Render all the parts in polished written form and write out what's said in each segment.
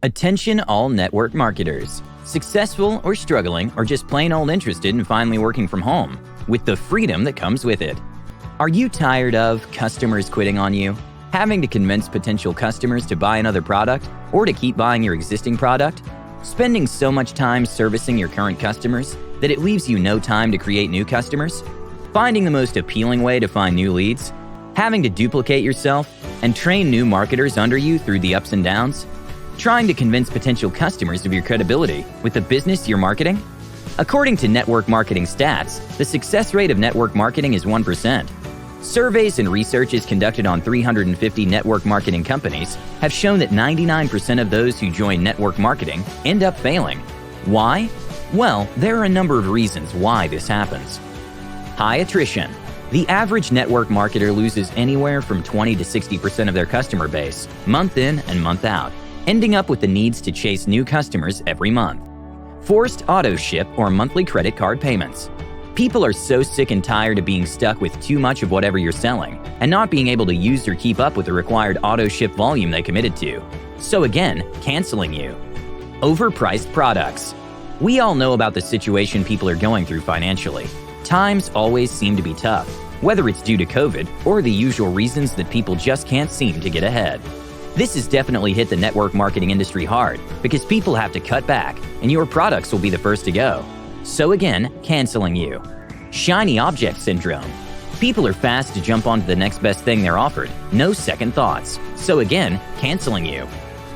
Attention all network marketers, successful or struggling or just plain old interested in finally working from home, with the freedom that comes with it. Are you tired of customers quitting on you? Having to convince potential customers to buy another product or to keep buying your existing product? Spending so much time servicing your current customers that it leaves you no time to create new customers? Finding the most appealing way to find new leads? Having to duplicate yourself and train new marketers under you through the ups and downs? Trying to convince potential customers of your credibility with the business you're marketing? According to network marketing stats, the success rate of network marketing is 1%. Surveys and researches conducted on 350 network marketing companies have shown that 99% of those who join network marketing end up failing. Why? Well, there are a number of reasons why this happens. High attrition. The average network marketer loses anywhere from 20 to 60% of their customer base, month in and month out, ending up with the needs to chase new customers every month. Forced auto ship or monthly credit card payments. People are so sick and tired of being stuck with too much of whatever you're selling and not being able to use or keep up with the required auto ship volume they committed to. So again, canceling you. Overpriced products. We all know about the situation people are going through financially. Times always seem to be tough, whether it's due to COVID or the usual reasons that people just can't seem to get ahead. This has definitely hit the network marketing industry hard because people have to cut back and your products will be the first to go. So again, canceling you. Shiny object syndrome. People are fast to jump onto the next best thing they're offered, no second thoughts. So again, canceling you.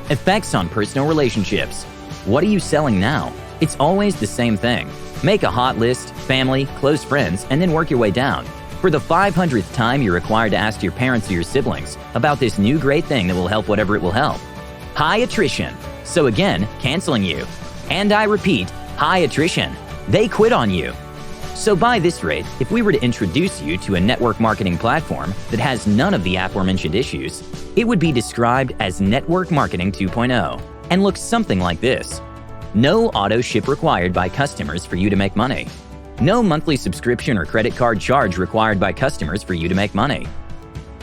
Effects on personal relationships. What are you selling now? It's always the same thing. Make a hot list, family, close friends, and then work your way down. For the 500th time, you're required to ask your parents or your siblings about this new great thing that will help whatever it will help. High attrition. So again, canceling you. And I repeat, high attrition. They quit on you. So by this rate, if we were to introduce you to a network marketing platform that has none of the aforementioned issues, it would be described as Network Marketing 2.0 and looks something like this. No auto ship required by customers for you to make money. No monthly subscription or credit card charge required by customers for you to make money.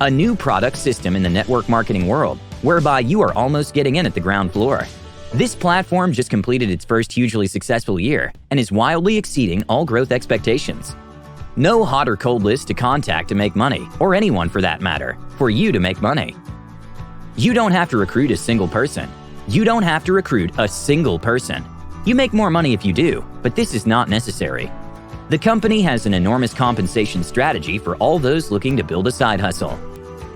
A new product system in the network marketing world, whereby you are almost getting in at the ground floor. This platform just completed its first hugely successful year and is wildly exceeding all growth expectations. No hot or cold list to contact to make money, or anyone for that matter, for you to make money. You don't have to recruit a single person. You don't have to recruit a single person. You make more money if you do, but this is not necessary. The company has an enormous compensation strategy for all those looking to build a side hustle.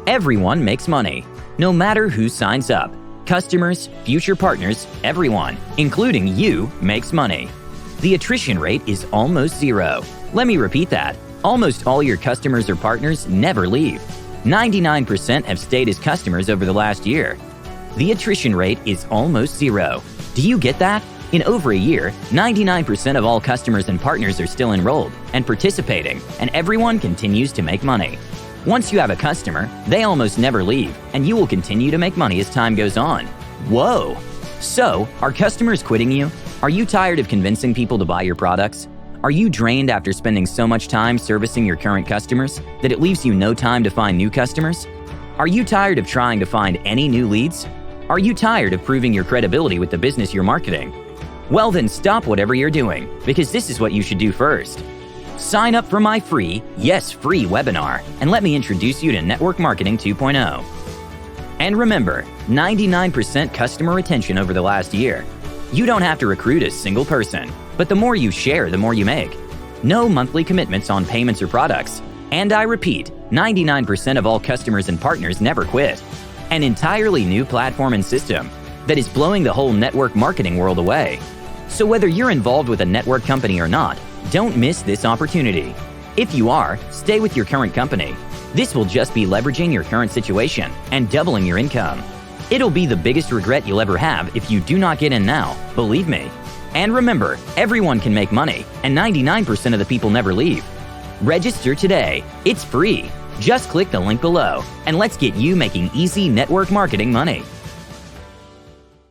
Everyone makes money, no matter who signs up. Customers, future partners, everyone, including you, makes money. The attrition rate is almost zero. Let me repeat that. Almost all your customers or partners never leave. 99% have stayed as customers over the last year. The attrition rate is almost zero. Do you get that? In over a year, 99% of all customers and partners are still enrolled and participating, and everyone continues to make money. Once you have a customer, they almost never leave, and you will continue to make money as time goes on. Whoa! So, are customers quitting you? Are you tired of convincing people to buy your products? Are you drained after spending so much time servicing your current customers that it leaves you no time to find new customers? Are you tired of trying to find any new leads? Are you tired of proving your credibility with the business you're marketing? Well then stop whatever you're doing, because this is what you should do first. Sign up for my free, yes free webinar, and let me introduce you to Network Marketing 2.0. And remember, 99% customer retention over the last year. You don't have to recruit a single person, but the more you share, the more you make. No monthly commitments on payments or products. And I repeat, 99% of all customers and partners never quit. An entirely new platform and system that is blowing the whole network marketing world away. So whether you're involved with a network company or not, don't miss this opportunity. If you are, stay with your current company. This will just be leveraging your current situation and doubling your income. It'll be the biggest regret you'll ever have if you do not get in now, believe me. And remember, everyone can make money, and 99% of the people never leave. Register today. It's free. Just click the link below, and let's get you making easy network marketing money.